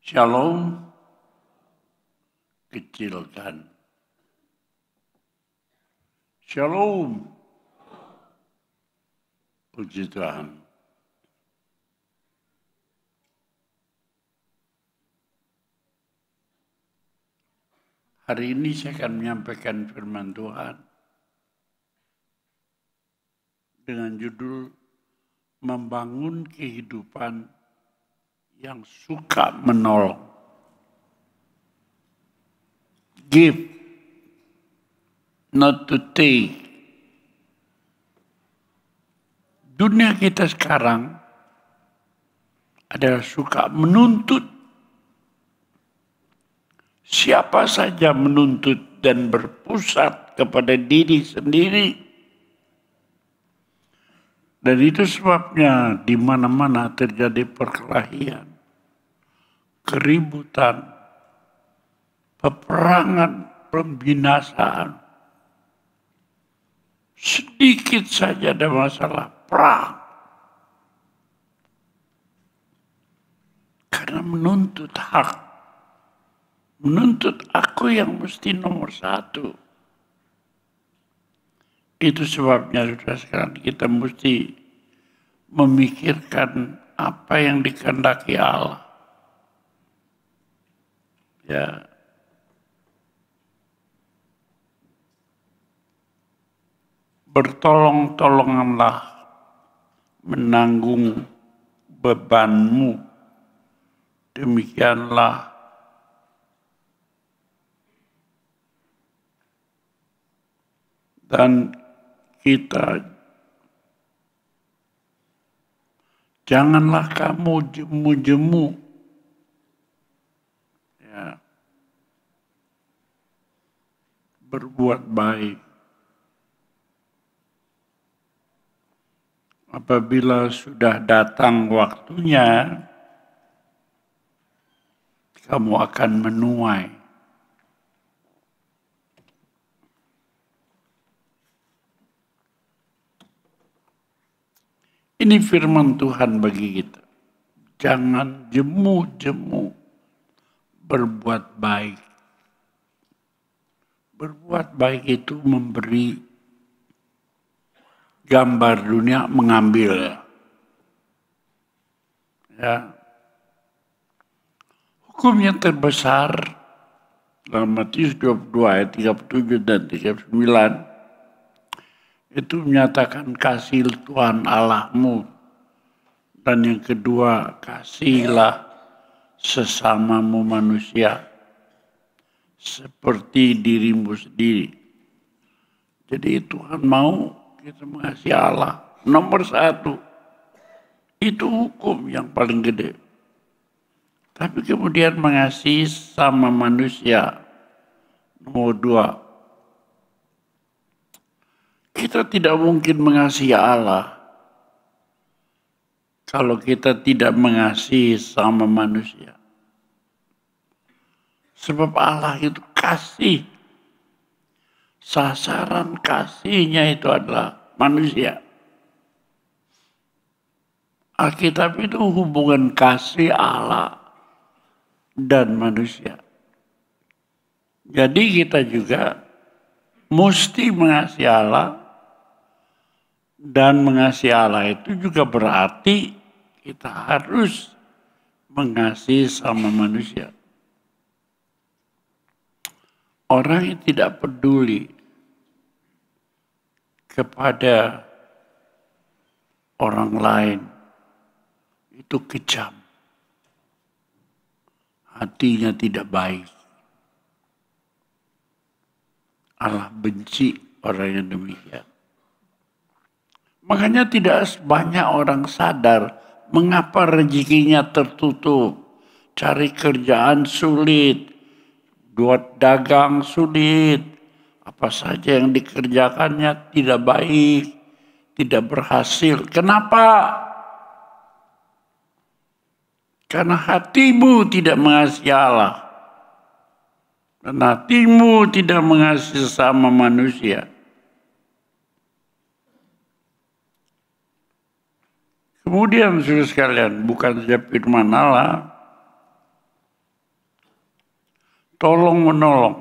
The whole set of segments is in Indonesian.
Shalom, kecilkan. Shalom, puji Tuhan. Hari ini saya akan menyampaikan firman Tuhan dengan judul Membangun Kehidupan yang Suka Menolong. Give, not to take. Dunia kita sekarang adalah suka menuntut. Siapa saja menuntut dan berpusat kepada diri sendiri. Dan itu sebabnya di mana-mana terjadi perkelahian, keributan, peperangan, pembinasaan. Sedikit saja ada masalah perang. Karena menuntut hak. Menuntut aku yang mesti nomor satu. Itu sebabnya sudah sekarang kita mesti memikirkan apa yang dikehendaki Allah. Ya. Bertolong-tolonganlah menanggung bebanmu. Demikianlah dan kita janganlah kamu jemu-jemu. Ya. Berbuat baik. Apabila sudah datang waktunya, kamu akan menuai. Ini firman Tuhan bagi kita. Jangan jemu-jemu berbuat baik. Berbuat baik itu memberi gambar dunia, mengambil. Ya. Hukum yang terbesar dalam Matius 22 ayat 37 dan 39 itu menyatakan kasih Tuhan Allahmu. Dan yang kedua, kasihlah sesamamu manusia seperti dirimu sendiri. Jadi Tuhan mau kita mengasihi Allah. Nomor satu, itu hukum yang paling gede. Tapi kemudian mengasihi sama manusia. Nomor dua, kita tidak mungkin mengasihi Allah kalau kita tidak mengasihi sama manusia. Sebab Allah itu kasih. Sasaran kasihnya itu adalah manusia. Alkitab itu hubungan kasih Allah dan manusia. Jadi kita juga mesti mengasihi Allah. Dan mengasihi Allah itu juga berarti kita harus mengasihi sama manusia. Orang yang tidak peduli kepada orang lain itu kejam. Hatinya tidak baik. Allah benci orang yang demikian. Makanya tidak banyak orang sadar mengapa rezekinya tertutup. Cari kerjaan sulit, buat dagang sulit. Apa saja yang dikerjakannya tidak baik, tidak berhasil. Kenapa? Karena hatimu tidak mengasihi Allah. Dan hatimu tidak mengasihi sesama manusia. Kemudian saudara sekalian, bukan saja firman Allah, tolong menolong.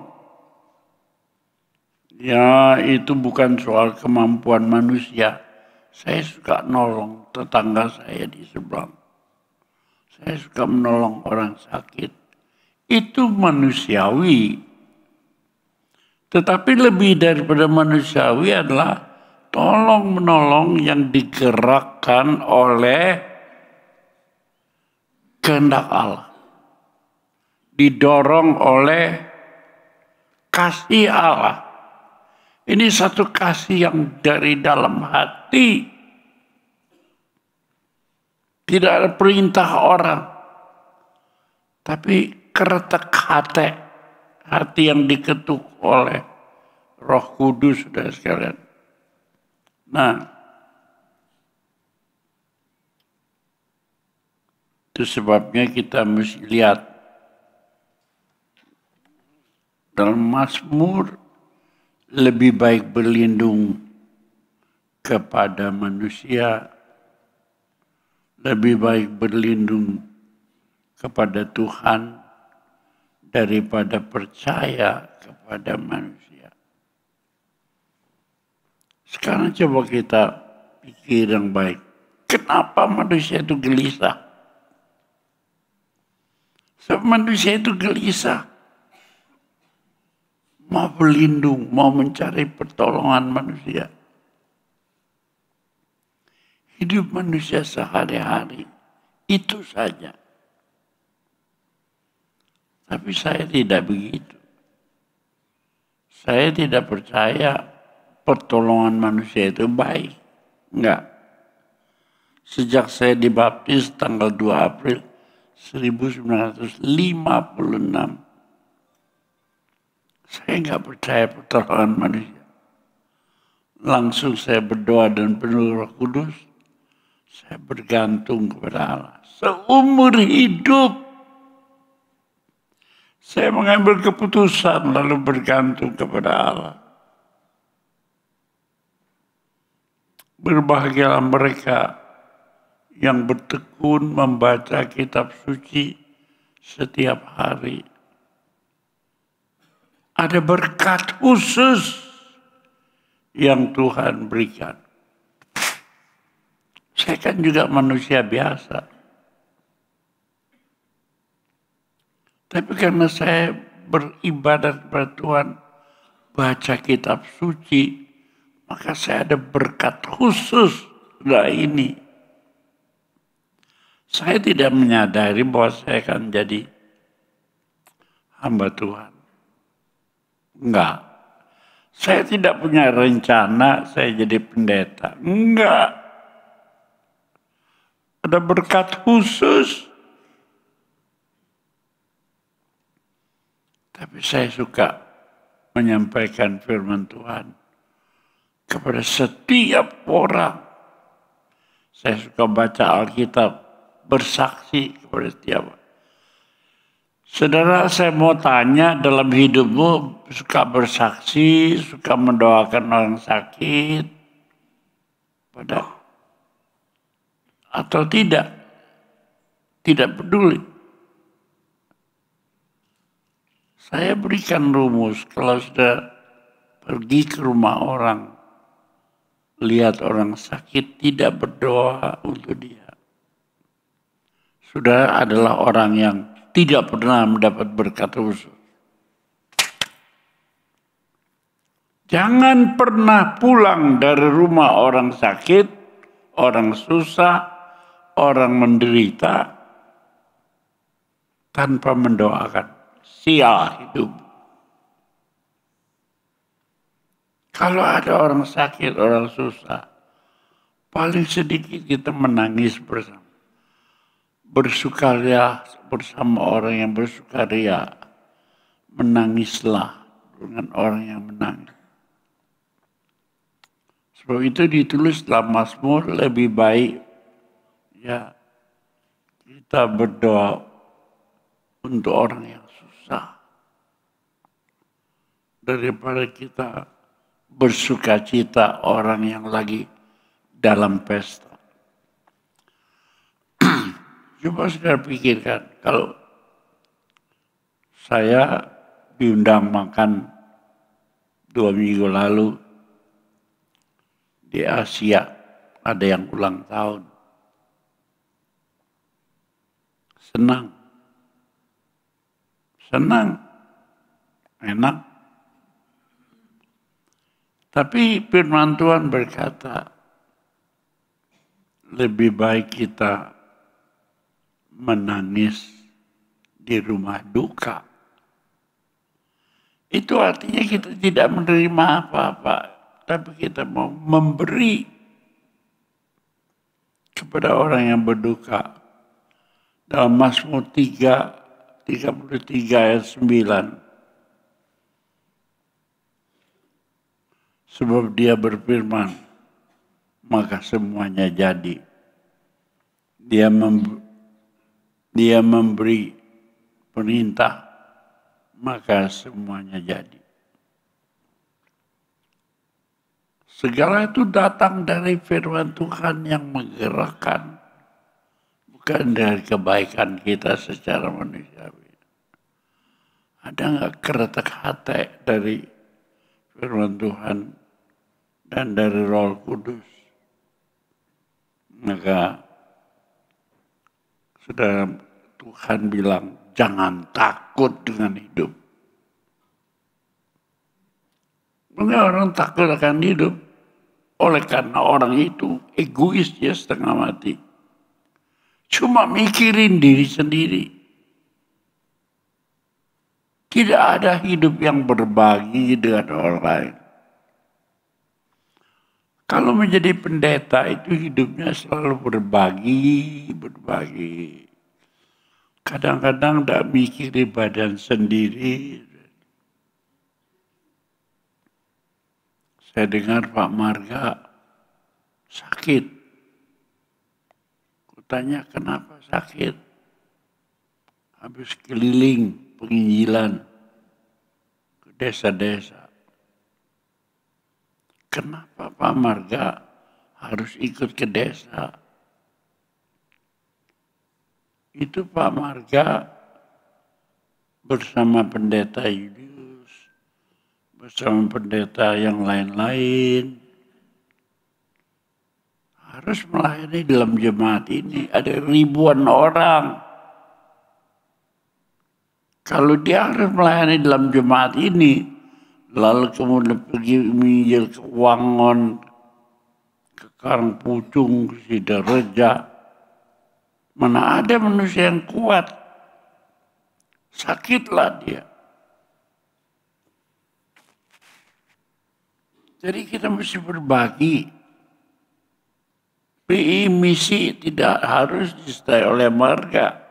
Ya, itu bukan soal kemampuan manusia. Saya suka nolong tetangga saya di seberang. Saya suka menolong orang sakit. Itu manusiawi. Tetapi lebih daripada manusiawi adalah tolong menolong yang digerakkan oleh kehendak Allah. Didorong oleh kasih Allah. Ini satu kasih yang dari dalam hati. Tidak ada perintah orang. Tapi keretek hati. Hati yang diketuk oleh Roh Kudus, saudara sekalian. Nah, itu sebabnya kita mesti lihat dalam Mazmur, lebih baik berlindung kepada manusia, lebih baik berlindung kepada Tuhan daripada percaya kepada manusia. Sekarang coba kita pikir yang baik. Kenapa manusia itu gelisah? Sebab manusia itu gelisah. Mau berlindung, mau mencari pertolongan manusia. Hidup manusia sehari-hari, itu saja. Tapi saya tidak begitu. Saya tidak percaya pertolongan manusia itu baik. Enggak. Sejak saya dibaptis tanggal 2 April 1956, saya nggak percaya pertolongan manusia. Langsung saya berdoa dan penuh Roh Kudus. Saya bergantung kepada Allah. Seumur hidup saya mengambil keputusan lalu bergantung kepada Allah. Berbahagialah mereka yang bertekun membaca kitab suci setiap hari. Ada berkat khusus yang Tuhan berikan. Saya kan juga manusia biasa. Tapi karena saya beribadat kepada Tuhan, baca kitab suci, maka saya ada berkat khusus dari ini. Saya tidak menyadari bahwa saya akan jadi hamba Tuhan. Enggak. Saya tidak punya rencana saya jadi pendeta. Enggak. Ada berkat khusus. Tapi saya suka menyampaikan firman Tuhan kepada setiap orang. Saya suka baca Alkitab, bersaksi kepada setiap orang. Saudara, saya mau tanya, dalam hidupmu suka bersaksi, suka mendoakan orang sakit, atau tidak? Tidak peduli. Saya berikan rumus, kalau sudah pergi ke rumah orang, lihat orang sakit, tidak berdoa untuk dia. Saudara adalah orang yang tidak pernah mendapat berkat khusus. Jangan pernah pulang dari rumah orang sakit, orang susah, orang menderita, tanpa mendoakan. Sia hidup. Kalau ada orang sakit, orang susah, paling sedikit kita menangis bersama. Bersukaria bersama orang yang bersukaria. Menangislah dengan orang yang menangis. Sebab itu ditulis dalam Mazmur, lebih baik ya kita berdoa untuk orang yang susah daripada kita bersukacita orang yang lagi dalam pesta. Coba saudara pikirkan, kalau saya diundang makan 2 minggu lalu di Asia, ada yang ulang tahun. Senang, enak. Tapi firman Tuhan berkata, lebih baik kita menangis di rumah duka. Itu artinya kita tidak menerima apa-apa, tapi kita mau memberi kepada orang yang berduka. Dalam Mazmur 33 ayat 9. Sebab dia berfirman, maka semuanya jadi. Dia memberi perintah, maka semuanya jadi. Segala itu datang dari firman Tuhan yang menggerakkan, bukan dari kebaikan kita secara manusiawi. Ada nggak keretak hati dari firman Tuhan dan dari Roh Kudus? Maka saudara, Tuhan bilang, jangan takut dengan hidup. Mungkin orang takut akan hidup oleh karena orang itu egois, dia setengah mati. Cuma mikirin diri sendiri. Tidak ada hidup yang berbagi dengan orang lain. Kalau menjadi pendeta itu hidupnya selalu berbagi. Kadang-kadang tidak mikirin badan sendiri. Saya dengar Pak Marga sakit. Kutanya kenapa sakit? Habis keliling penginjilan ke desa-desa. Kenapa Pak Marga harus ikut ke desa? Itu Pak Marga bersama pendeta Yudius, bersama pendeta yang lain-lain, harus melayani dalam jemaat ini. Ada ribuan orang. Kalau dia harus melayani dalam jemaat ini, lalu kemudian pergi menginjil ke Wangon, ke Karangpucung, ke Sidareja, mana ada manusia yang kuat? Sakitlah dia. Jadi kita mesti berbagi. PI misi tidak harus disertai oleh marga.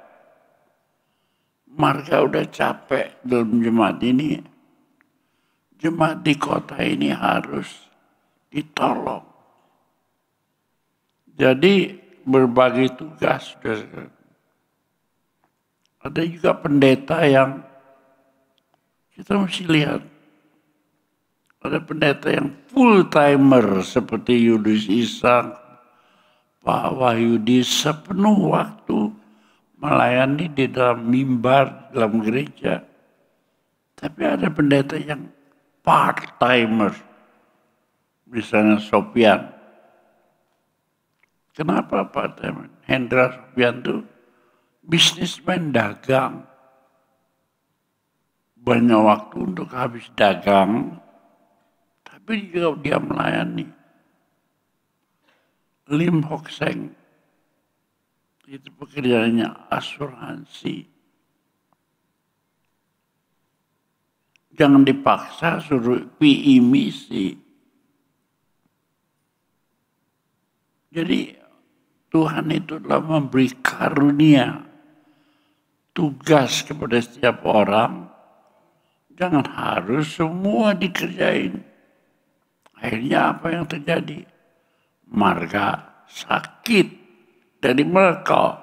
Marga udah capek dalam jemaat ini. Jemaat di kota ini harus ditolong. Jadi berbagi tugas. Ada juga pendeta yang kita mesti lihat. Ada pendeta yang full timer seperti Yudius Ishak, Pak Wahyudi, sepenuh waktu melayani di dalam mimbar, dalam gereja. Tapi ada pendeta yang part timer. Misalnya Sofian. Kenapa part timer? Hendra Sofian itu bisnismen dagang. Banyak waktu untuk habis dagang. Tapi juga dia melayani. Lim Hock Seng, itu pekerjaannya asuransi. Jangan dipaksa suruh PI misi. Jadi Tuhan itu telah memberi karunia, tugas kepada setiap orang. Jangan harus semua dikerjain. Akhirnya apa yang terjadi? Marga sakit dari mereka.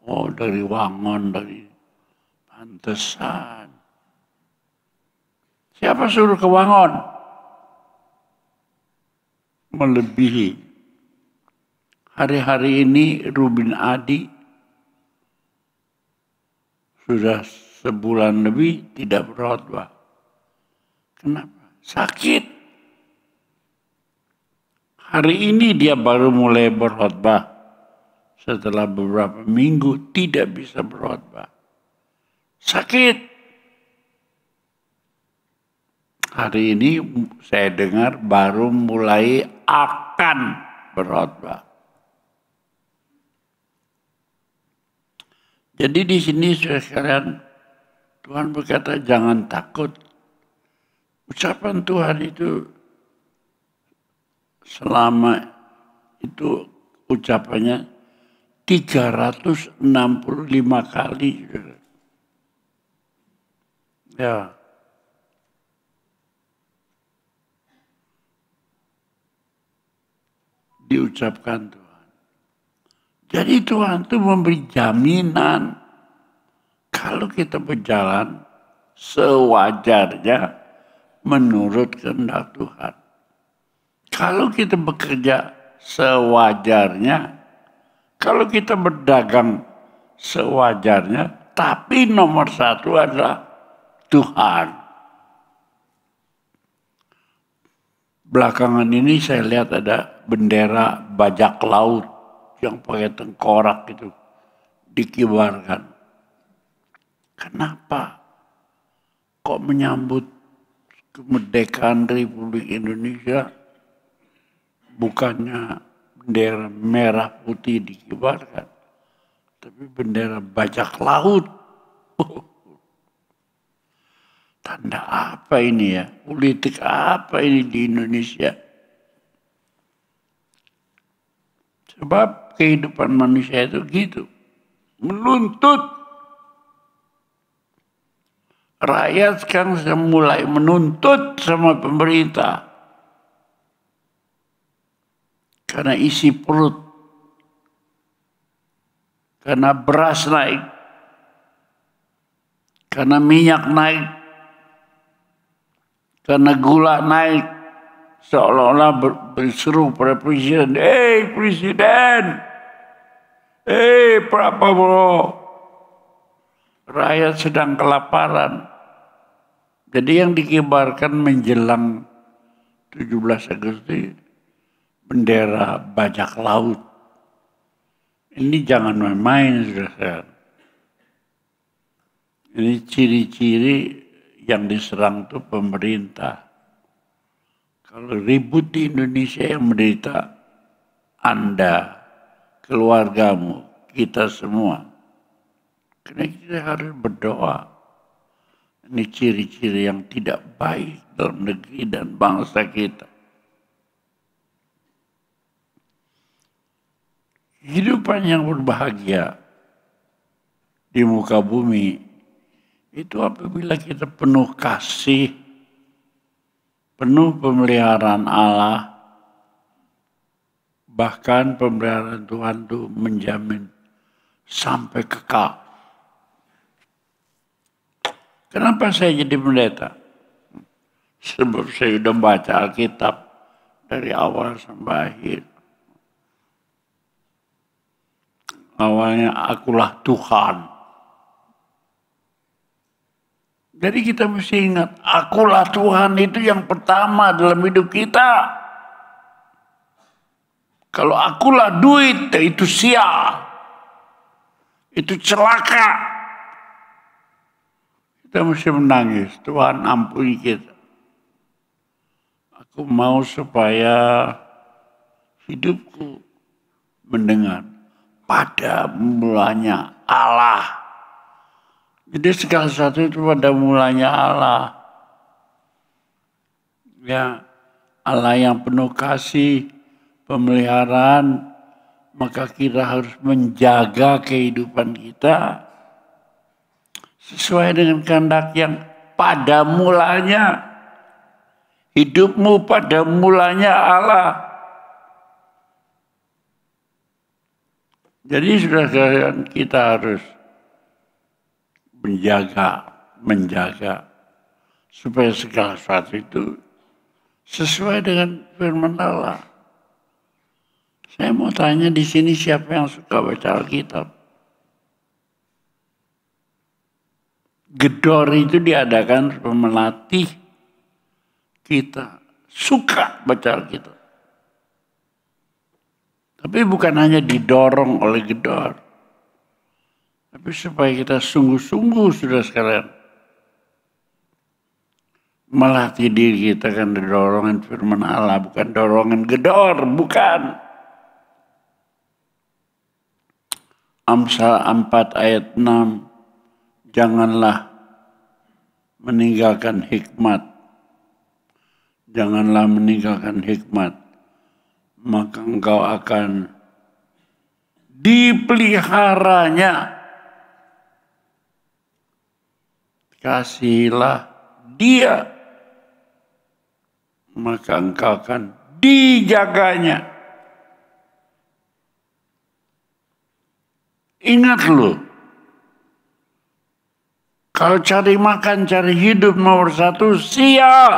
Oh, dari Wangon, dari Pantesan. Siapa suruh ke Wangon? Melebihi. Hari-hari ini Rubin Adi sudah sebulan lebih tidak berkhotbah. Kenapa? Sakit. Hari ini dia baru mulai berkhotbah. Setelah beberapa minggu tidak bisa berkhotbah. Sakit. Hari ini saya dengar baru mulai akan berkhotbah. Jadi di sini sekalian Tuhan berkata jangan takut. Ucapan Tuhan itu selama itu ucapannya 365 kali. Ya. Diucapkan Tuhan. Jadi Tuhan itu memberi jaminan kalau kita berjalan sewajarnya menurut kehendak Tuhan. Kalau kita bekerja sewajarnya, kalau kita berdagang sewajarnya, tapi nomor satu adalah Tuhan. Belakangan ini saya lihat ada bendera bajak laut yang pakai tengkorak itu dikibarkan. Kenapa? Kok menyambut kemerdekaan Republik Indonesia bukannya bendera merah putih dikibarkan, tapi bendera bajak laut? Tanda apa ini ya? Politik apa ini di Indonesia? Sebab kehidupan manusia itu gitu. Menuntut. Rakyat sekarang sudah mulai menuntut sama pemerintah. Karena isi perut. Karena beras naik. Karena minyak naik. Karena gula naik, seolah-olah berseru pada presiden, presiden, Prabowo, rakyat sedang kelaparan. Jadi yang dikibarkan menjelang 17 Agustus bendera bajak laut. Ini jangan main-main, saudara. Ini ciri-ciri yang diserang itu pemerintah. Kalau ribut di Indonesia yang menderita Anda, keluargamu, kita semua. Karena kita harus berdoa. Ini ciri-ciri yang tidak baik dalam negeri dan bangsa kita. Kehidupan yang berbahagia di muka bumi itu apabila kita penuh kasih, penuh pemeliharaan Allah, bahkan pemeliharaan Tuhan itu menjamin sampai kekal. Kenapa saya jadi pendeta? Sebab saya sudah baca Alkitab dari awal sampai akhir. Awalnya akulah Tuhan. Jadi kita mesti ingat, akulah Tuhan itu yang pertama dalam hidup kita. Kalau akulah duit, itu sial. Itu celaka. Kita mesti menangis, Tuhan ampuni kita. Aku mau supaya hidupku mendengar pada mulanya Allah. Jadi segala sesuatu itu pada mulanya Allah. Ya, Allah yang penuh kasih, pemeliharaan, maka kita harus menjaga kehidupan kita sesuai dengan kehendak yang pada mulanya. Hidupmu pada mulanya Allah. Jadi saudara-saudara, kita harus menjaga supaya segala sesuatu itu sesuai dengan firman Allah. Saya mau tanya di sini siapa yang suka baca Alkitab? Gedor itu diadakan supaya melatih kita suka baca Alkitab. Tapi bukan hanya didorong oleh gedor. Tapi supaya kita sungguh-sungguh sudah sekalian. Melatih diri kita kan dorongan firman Allah. Bukan dorongan gedor, bukan. Amsal 4 ayat 6. Janganlah meninggalkan hikmat. Janganlah meninggalkan hikmat. Maka engkau akan dipeliharanya. Kasihilah dia. Maka engkau akan dijaganya. Ingat loh. Kalau cari makan, cari hidup nomor satu, sial.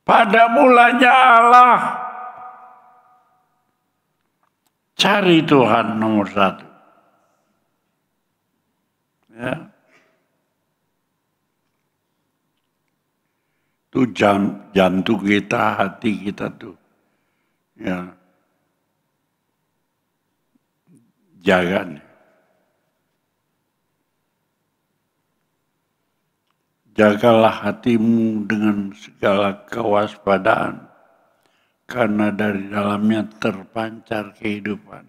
Pada mulanya Allah. Cari Tuhan nomor satu. Ya. Itu jantung kita, hati kita tuh. Ya. Jaga nih. Jagalah hatimu dengan segala kewaspadaan, karena dari dalamnya terpancar kehidupan.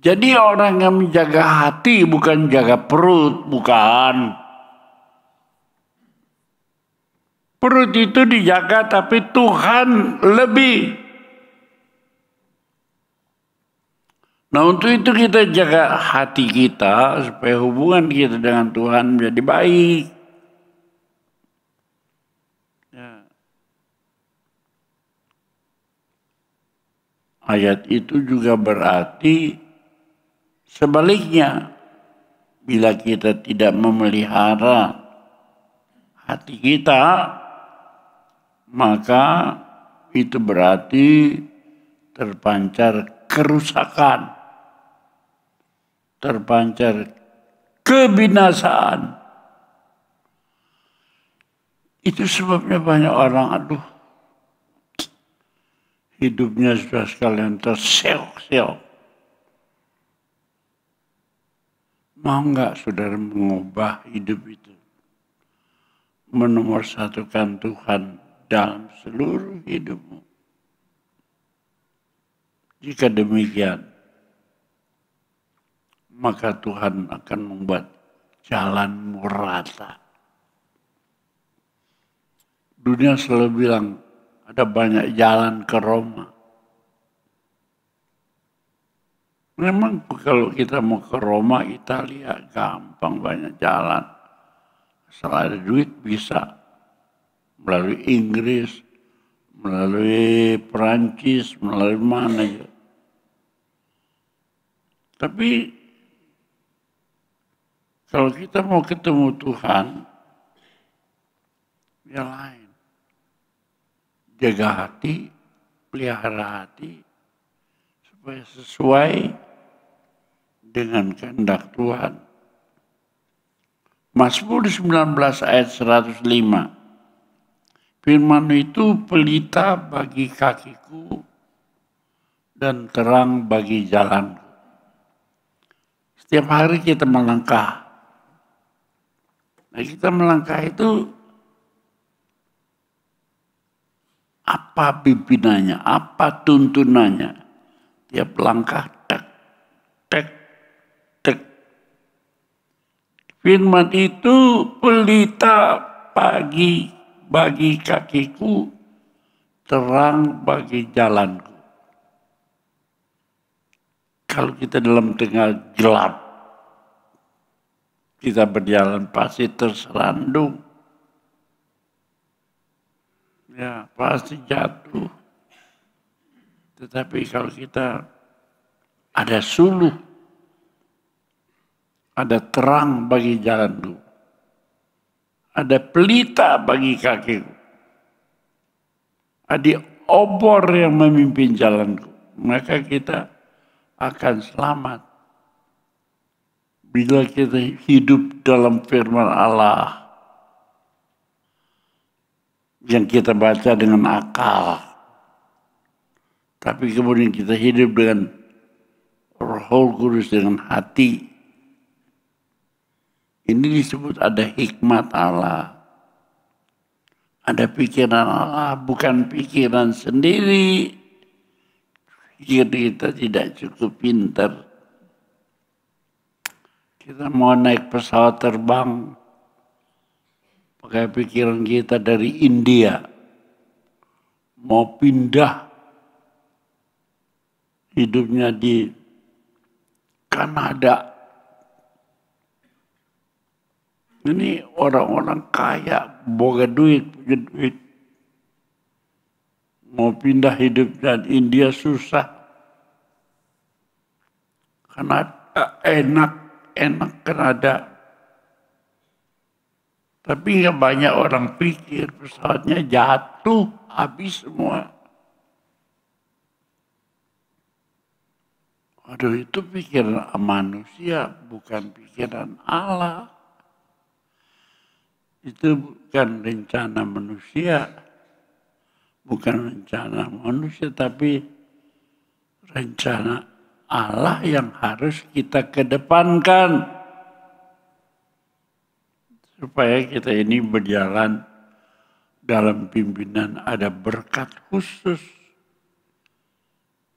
Jadi orang yang menjaga hati bukan jaga perut, bukan. Perut itu dijaga tapi Tuhan lebih. Nah untuk itu kita jaga hati kita supaya hubungan kita dengan Tuhan menjadi baik. Ya. Ayat itu juga berarti sebaliknya. Bila kita tidak memelihara hati kita, maka itu berarti terpancar kerusakan. Terpancar kebinasaan. Itu sebabnya banyak orang, hidupnya sudah sekalian terseok-seok. Mau nggak saudara mengubah hidup itu? Menomorsatukan Tuhan dalam seluruh hidupmu. Jika demikian, maka Tuhan akan membuat jalanmu rata. Dunia selalu bilang ada banyak jalan ke Roma. Memang kalau kita mau ke Roma, Italia, gampang banyak jalan. Asal ada duit bisa. Melalui Inggris, melalui Perancis, melalui mana aja. Tapi kalau kita mau ketemu Tuhan, ya lain. Jaga hati, pelihara hati, supaya sesuai dengan kehendak Tuhan. Mazmur 19 ayat 105. Firman itu pelita bagi kakiku dan terang bagi jalanku. Setiap hari kita melangkah. Nah kita melangkah itu apa pimpinannya, apa tuntunannya. Tiap langkah tek, tek, tek. Firman itu pelita bagi kakiku, terang bagi jalanku. Kalau kita dalam tengah gelap, kita berjalan pasti terserandung. Ya, pasti jatuh. Tetapi kalau kita ada suluh, ada terang bagi jalanku, ada pelita bagi kakiku, ada obor yang memimpin jalanku, maka kita akan selamat. Bila kita hidup dalam firman Allah yang kita baca dengan akal, tapi kemudian kita hidup dengan Roh Kudus dengan hati, ini disebut ada hikmat Allah. Ada pikiran Allah, bukan pikiran sendiri. Pikir kita tidak cukup pintar. Kita mau naik pesawat terbang, pakai pikiran kita dari India. Mau pindah hidupnya di Kanada. Ini orang-orang kaya, boga duit, punya duit. Mau pindah hidup dan India susah. Karena enak Kanada. Tapi nggak banyak orang pikir pesawatnya jatuh, habis semua. Aduh, itu pikiran manusia, bukan pikiran Allah. Itu bukan rencana manusia, bukan rencana manusia, tapi rencana Allah yang harus kita kedepankan. Supaya kita ini berjalan dalam pimpinan ada berkat khusus.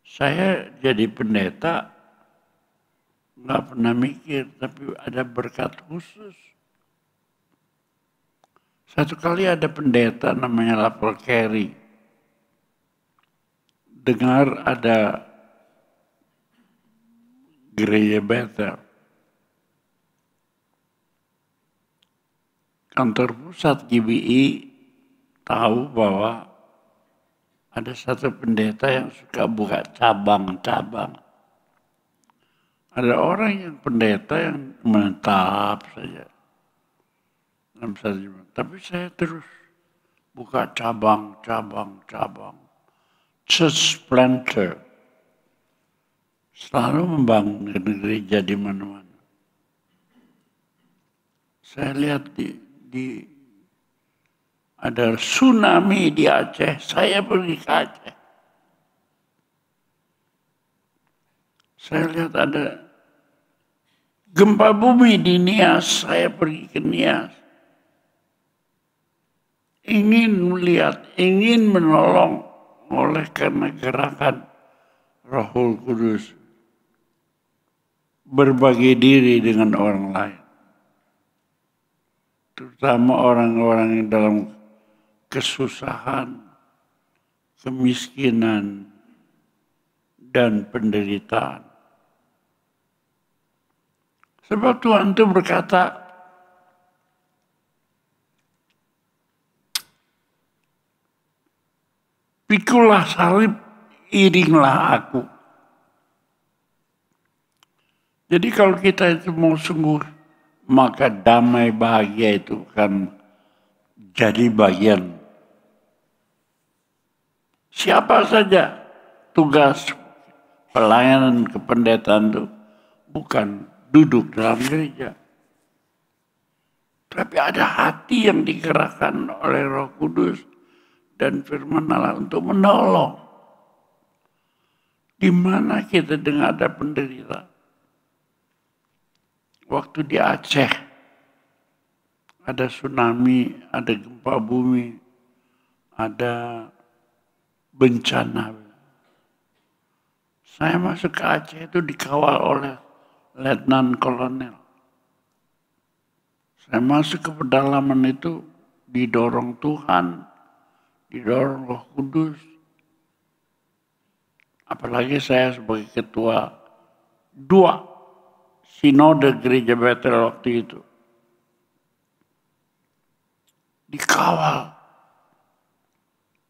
Saya jadi pendeta, nggak pernah mikir, tapi ada berkat khusus. Satu kali ada pendeta namanya Lapel Carey. Dengar ada gereja Bethel. Kantor pusat GBI tahu bahwa ada satu pendeta yang suka buka cabang-cabang. Ada orang yang pendeta yang menetap saja. Tapi saya terus buka cabang-cabang. Church planter. Selalu membangun gereja di mana-mana. Saya lihat ada tsunami di Aceh, saya pergi ke Aceh. Saya lihat ada gempa bumi di Nias, saya pergi ke Nias. Ingin melihat, ingin menolong oleh karena gerakan Roh Kudus. Berbagi diri dengan orang lain. Terutama orang-orang yang dalam kesusahan, kemiskinan, dan penderitaan. Sebab Tuhan itu berkata, pikulah salib, iringlah aku. Jadi kalau kita itu mau sungguh, maka damai bahagia itu akan jadi bagian. Siapa saja tugas pelayanan kependetaan itu bukan duduk dalam gereja. Tapi ada hati yang digerakkan oleh Roh Kudus dan firman Allah untuk menolong. Di mana kita dengar ada penderitaan. Waktu di Aceh, ada tsunami, ada gempa bumi, ada bencana. Saya masuk ke Aceh itu dikawal oleh Letnan Kolonel. Saya masuk ke pedalaman itu didorong Tuhan, didorong Roh Kudus. Apalagi saya sebagai ketua 2 Sinode Gereja Bethel waktu itu. Dikawal.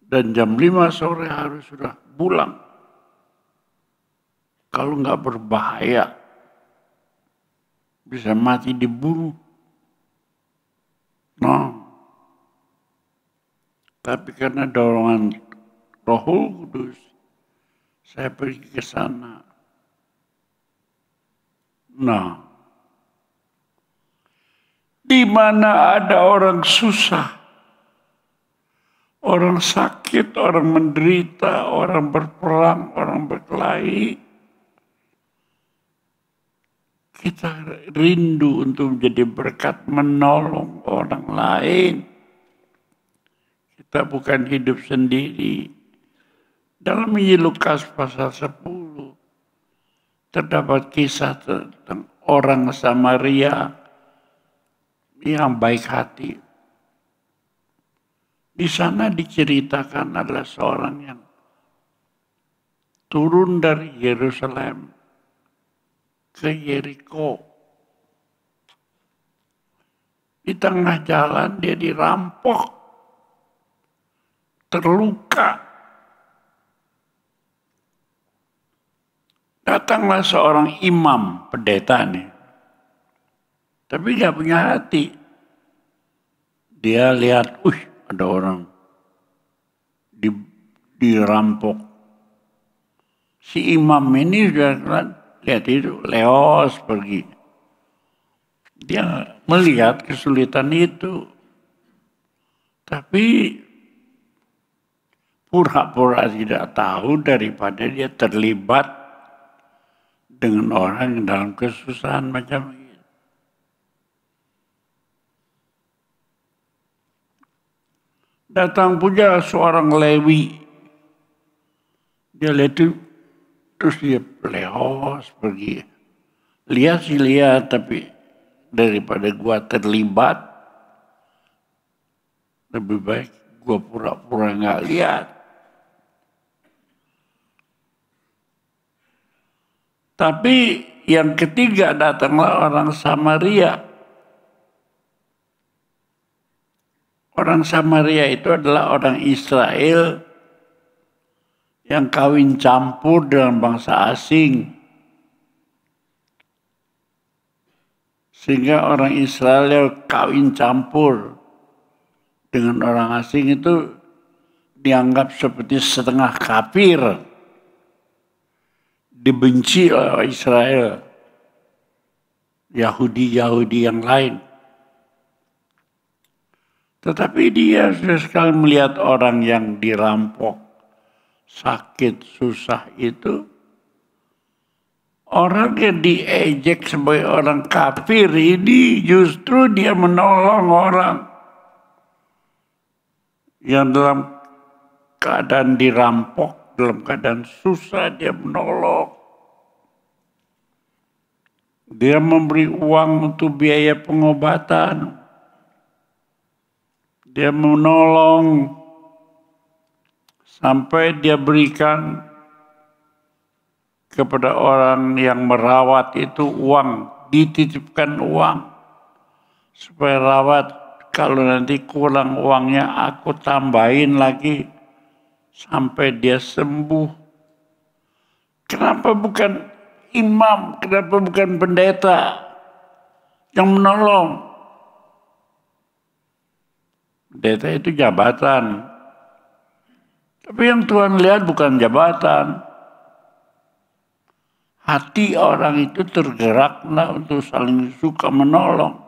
Dan jam 5 sore harus sudah pulang. Kalau nggak berbahaya, bisa mati dibunuh. Tapi karena dorongan Roh Kudus, saya pergi ke sana. Di mana ada orang susah, orang sakit, orang menderita, orang berperang, orang berkelahi, kita rindu untuk menjadi berkat menolong orang lain. Kita bukan hidup sendiri. Dalam Injil Lukas pasal 10 terdapat kisah tentang orang Samaria yang baik hati. Di sana diceritakan adalah seorang yang turun dari Yerusalem ke Yeriko. Di tengah jalan dia dirampok, terluka. Datanglah seorang imam, pendeta nih. Tapi gak punya hati. Dia lihat, ada orang dirampok. Si imam ini sudah lihat itu, leos pergi. Dia melihat kesulitan itu. Tapi pura-pura tidak tahu daripada dia terlibat dengan orang yang dalam kesusahan macam ini. Datang pula seorang Lewi. Dia lihat itu, terus dia leos pergi. Lihat sih lihat, tapi daripada gua terlibat, lebih baik gua pura-pura nggak lihat. Tapi yang ketiga datanglah orang Samaria. Orang Samaria itu adalah orang Israel yang kawin campur dengan bangsa asing. Sehingga orang Israel yang kawin campur dengan orang asing itu dianggap seperti setengah kafir. Dibenci oleh Israel. Yahudi-Yahudi yang lain. Tetapi dia sudah sekali melihat orang yang dirampok, sakit, susah itu. Orang yang diejek sebagai orang kafir ini justru dia menolong orang yang dalam keadaan dirampok, dalam keadaan susah dia menolong. Dia memberi uang untuk biaya pengobatan. Dia menolong sampai dia berikan kepada orang yang merawat itu uang, dititipkan uang supaya rawat. Kalau nanti kurang uangnya aku tambahin lagi sampai dia sembuh. Kenapa bukan imam, kenapa bukan pendeta yang menolong? Pendeta itu jabatan. Tapi yang Tuhan lihat bukan jabatan. Hati orang itu tergeraklah untuk saling suka menolong.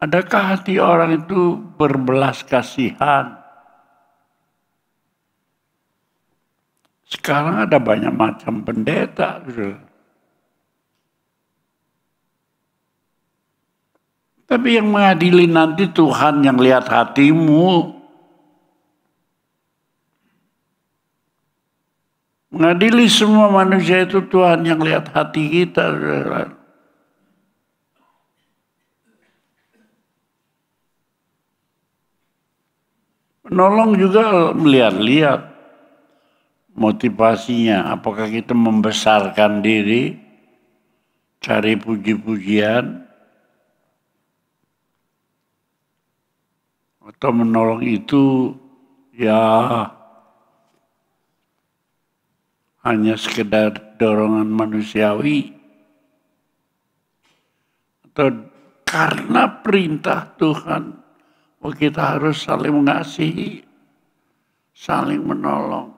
Adakah hati orang itu berbelas kasihan? Sekarang ada banyak macam pendeta. Tapi yang mengadili nanti Tuhan yang lihat hatimu. Mengadili semua manusia itu Tuhan yang lihat hati kita. Menolong juga melihat-lihat motivasinya. Apakah kita membesarkan diri, cari puji-pujian, atau menolong itu ya hanya sekedar dorongan manusiawi, atau karena perintah Tuhan bahwa kita harus saling mengasihi, saling menolong.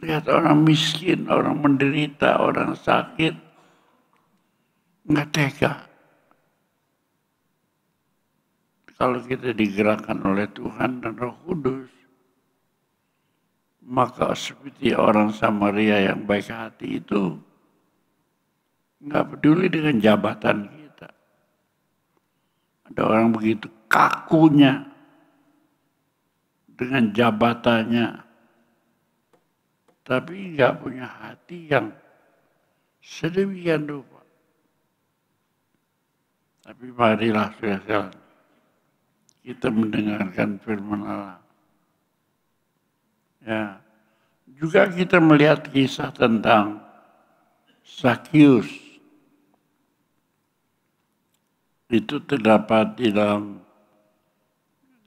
Lihat orang miskin, orang menderita, orang sakit, nggak tega. Kalau kita digerakkan oleh Tuhan dan Roh Kudus, maka seperti orang Samaria yang baik hati itu nggak peduli dengan jabatan kita. Ada orang begitu kakunya dengan jabatannya, tapi nggak punya hati yang sedemikian rupa. Tapi marilah saudara, kita mendengarkan firman Allah. Ya, juga kita melihat kisah tentang Sakius. Itu terdapat di dalam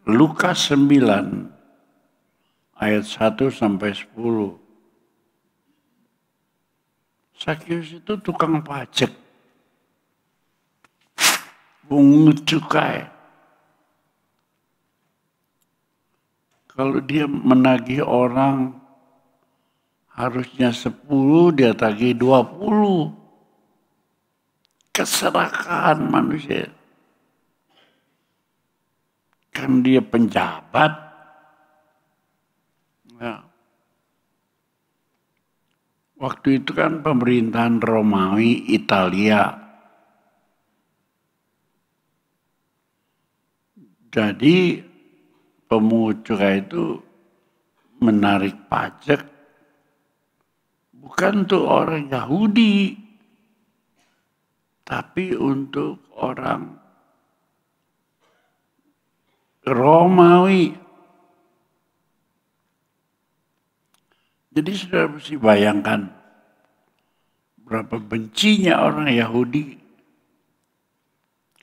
Lukas 9 ayat 1 sampai 10. Sakius itu tukang pajak, pungut cukai. Kalau dia menagih orang harusnya 10, dia tagih 20. Keserakahan manusia. Kan dia penjabat. Ya. Waktu itu kan pemerintahan Romawi Italia. Jadi pemungut cukai itu menarik pajak bukan untuk orang Yahudi, tapi untuk orang Romawi. Jadi sudah mesti bayangkan berapa bencinya orang Yahudi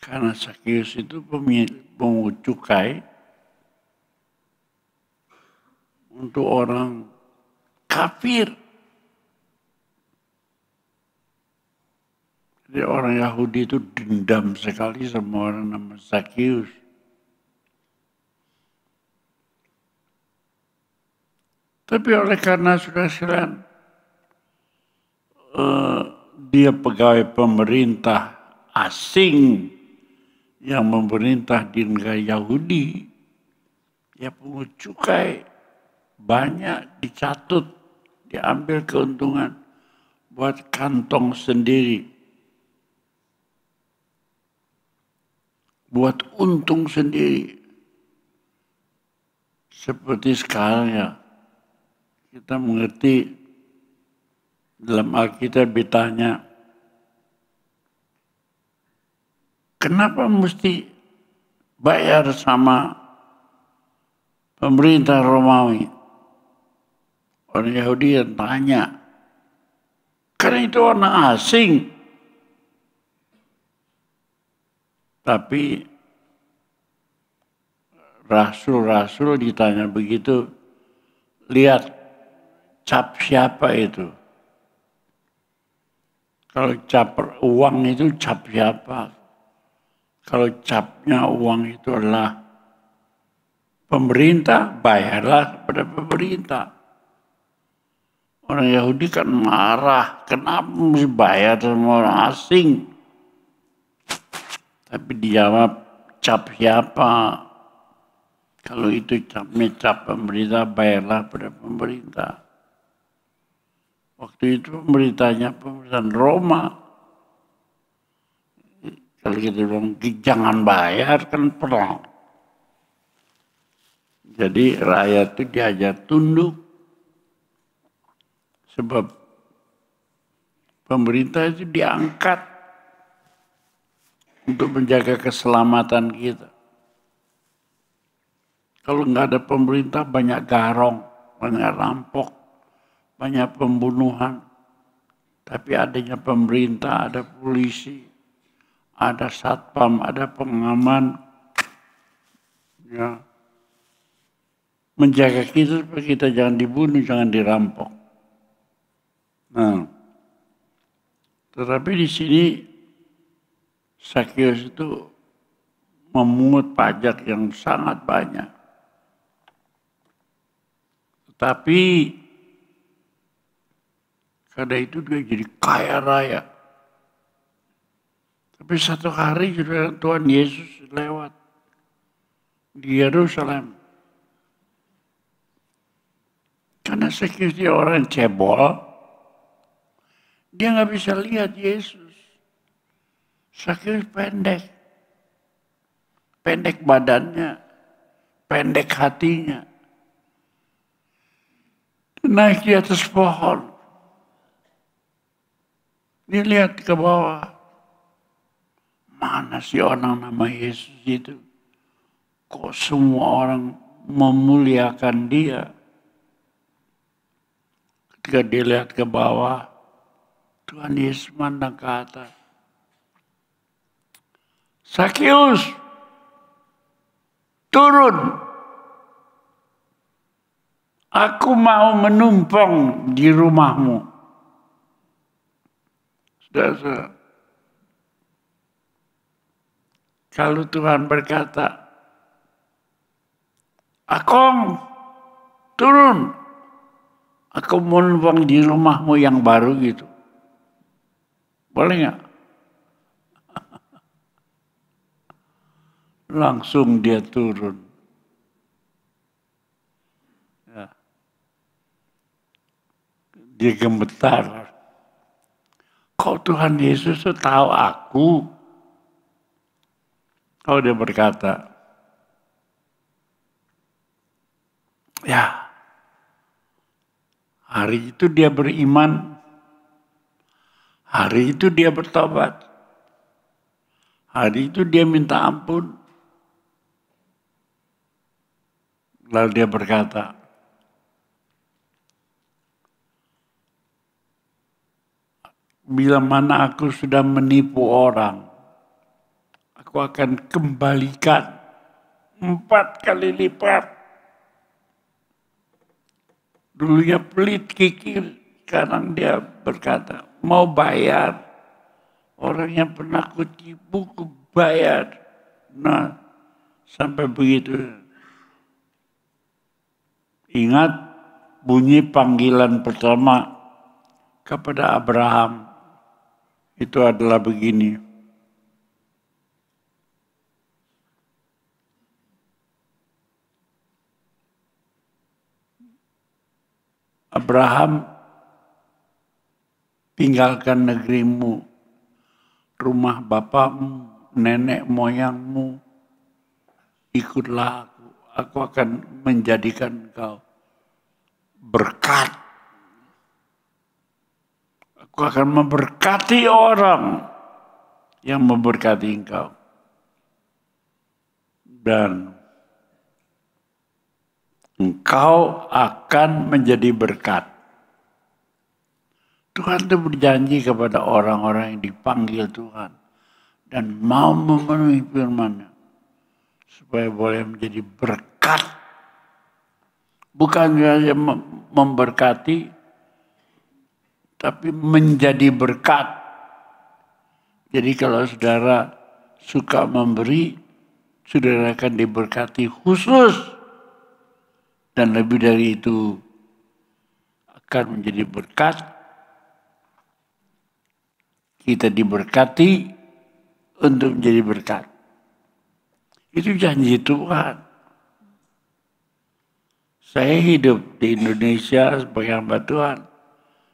karena Sakius itu pemungut cukai untuk orang kafir. Jadi orang Yahudi itu dendam sekali sama orang nama Sakius. Tapi oleh karena sudah sekalian dia pegawai pemerintah asing yang memerintah di negara Yahudi, ya pungut cukai banyak dicatut, diambil keuntungan buat kantong sendiri, buat untung sendiri. Seperti sekarang ya, kita mengerti dalam Alkitab ditanya, kenapa mesti bayar sama pemerintah Romawi? Orang Yahudi yang tanya, karena itu orang asing. Tapi rasul-rasul ditanya begitu, lihat cap siapa itu? Kalau cap uang itu cap siapa? Kalau capnya uang itu adalah pemerintah, bayarlah kepada pemerintah. Orang Yahudi kan marah, kenapa mesti bayar sama orang asing? Tapi dijawab, cap siapa? Kalau itu capnya cap pemerintah, bayarlah pada pemerintah. Waktu itu pemerintahnya pemerintahan Roma. Kalau kita bilang jangan bayar kan perang. Jadi rakyat itu diajar tunduk. Sebab pemerintah itu diangkat untuk menjaga keselamatan kita. Kalau nggak ada pemerintah banyak garong, banyak rampok, banyak pembunuhan. Tapi adanya pemerintah, ada polisi, ada satpam, ada pengaman, ya, menjaga kita supaya kita jangan dibunuh, jangan dirampok. Nah, tetapi di sini Sakius itu memungut pajak yang sangat banyak. Tetapi karena itu dia jadi kaya raya. Tapi satu hari juga Tuhan Yesus lewat di Yerusalem. Karena security orang cebol, dia nggak bisa lihat Yesus. Sakit pendek. Pendek badannya, pendek hatinya. Naik di atas pohon. Dia lihat ke bawah. Mana sih orang nama Yesus itu? Kok semua orang memuliakan dia? Ketika dia lihat ke bawah, Tuhan Yesus mandang ke atas. Sakius, turun. Aku mau menumpang di rumahmu. Saudara, kalau Tuhan berkata, Akong, turun. Aku mau numpang di rumahmu yang baru gitu. Boleh nggak? Langsung dia turun. Ya. Dia gemetar. Kok Tuhan Yesus tahu aku? Oh, dia berkata, ya, hari itu dia beriman, hari itu dia bertobat, hari itu dia minta ampun. Lalu dia berkata, bila mana aku sudah menipu orang, aku akan kembalikan 4 kali lipat. Dulunya pelit kikir, sekarang dia berkata, mau bayar. Orang yang pernah kutipu, bayar. Nah, sampai begitu. Ingat bunyi panggilan pertama kepada Abraham. Itu adalah begini. Abraham, tinggalkan negerimu, rumah bapakmu, nenek moyangmu, ikutlah aku. Aku akan menjadikan engkau berkat. Aku akan memberkati orang yang memberkati engkau. Dan engkau akan menjadi berkat. Tuhan itu berjanji kepada orang-orang yang dipanggil Tuhan dan mau memenuhi firman-Nya supaya boleh menjadi berkat. Bukan saja memberkati, tapi menjadi berkat. Jadi kalau saudara suka memberi, saudara akan diberkati khusus. Dan lebih dari itu akan menjadi berkat. Kita diberkati untuk menjadi berkat. Itu janji Tuhan. Saya hidup di Indonesia sebagai hamba Tuhan.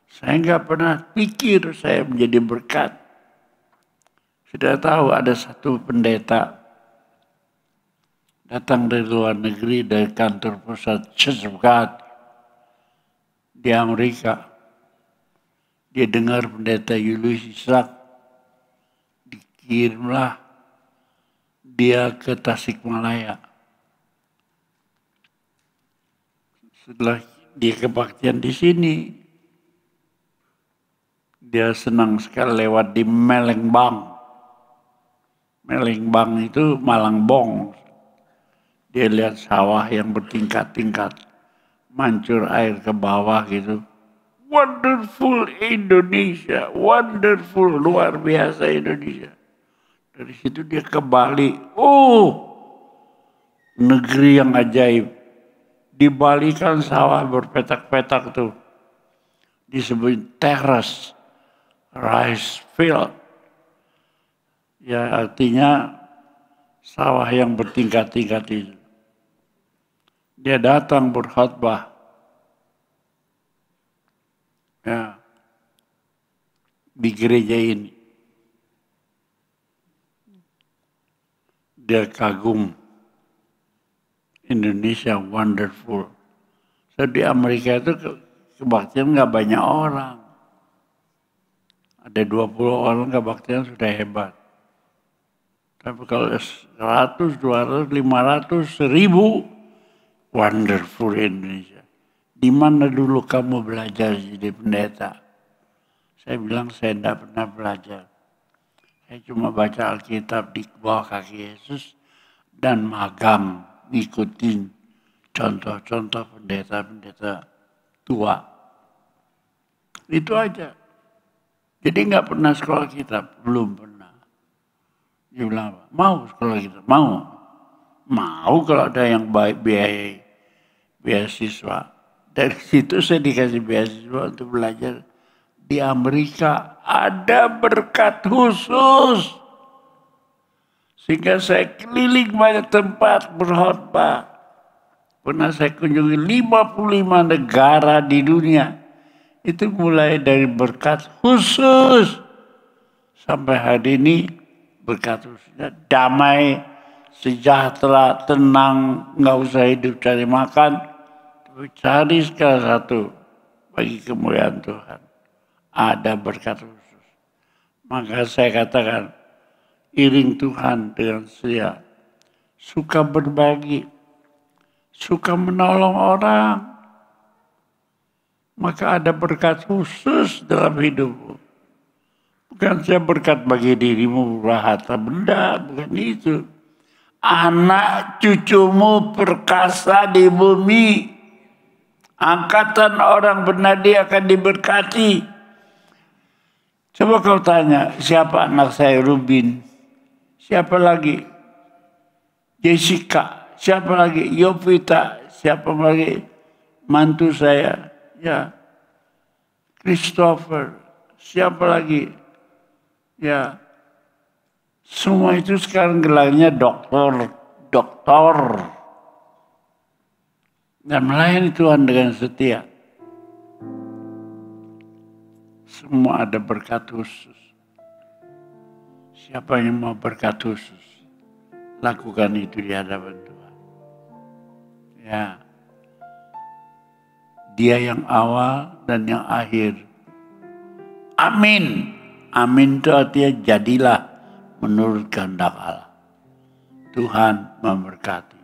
Saya nggak pernah pikir saya menjadi berkat. Sudah tahu ada satu pendeta datang dari luar negeri, dari kantor pusat Church of God di Amerika. Dia dengar pendeta Julius Ishak, dikirimlah dia ke Tasikmalaya. Setelah dia kebaktian di sini, dia senang sekali lewat di Melembang. Melembang itu Malangbong. Dia lihat sawah yang bertingkat-tingkat, mancur air ke bawah gitu. Wonderful Indonesia, wonderful, luar biasa Indonesia. Dari situ dia ke Bali. Oh, negeri yang ajaib. Di Bali kan sawah berpetak-petak tuh. Disebut terrace, rice field. Ya artinya sawah yang bertingkat-tingkat itu. Dia datang berkhotbah. Ya, di gereja ini. Dia kagum. Indonesia wonderful. So, di Amerika itu kebaktian nggak banyak orang. Ada 20 orang kebaktian sudah hebat. Tapi kalau 100, 200, 500, 1000, wonderful Indonesia. Di mana dulu kamu belajar jadi pendeta? Saya bilang saya tidak pernah belajar. Saya cuma baca Alkitab di bawah kaki Yesus dan magang ngikutin contoh-contoh pendeta-pendeta tua. Itu aja. Jadi nggak pernah sekolah kitab, belum pernah. Dia bilang, mau sekolah kitab? Mau. Mau kalau ada yang baik biaya beasiswa. Dari situ saya dikasih beasiswa untuk belajar. Di Amerika ada berkat khusus. Sehingga saya keliling banyak tempat berkhotbah. Pernah saya kunjungi 55 negara di dunia. Itu mulai dari berkat khusus. Sampai hari ini berkat khususnya damai, sejahtera, tenang, nggak usah hidup cari makan. Tapi cari sekali satu bagi kemuliaan Tuhan. Ada berkat khusus. Maka saya katakan, iring Tuhan dengan setia, suka berbagi, suka menolong orang, maka ada berkat khusus dalam hidupmu. Bukan saya berkat bagi dirimu harta benda, bukan itu. Anak cucumu perkasa di bumi. Angkatan orang bernadi akan diberkati. Coba kau tanya, siapa anak saya Rubin? Siapa lagi? Jessica. Siapa lagi? Yovita. Siapa lagi? Mantu saya. Ya. Christopher. Siapa lagi? Ya. Semua itu sekarang gelarnya doktor. Dan melayani Tuhan dengan setia. Semua ada berkat khusus. Siapa yang mau berkat khusus, lakukan itu di hadapan Tuhan. Ya, Dia yang awal dan yang akhir. Amin. Amin itu artinya jadilah menurut kehendak Allah. Tuhan memberkati.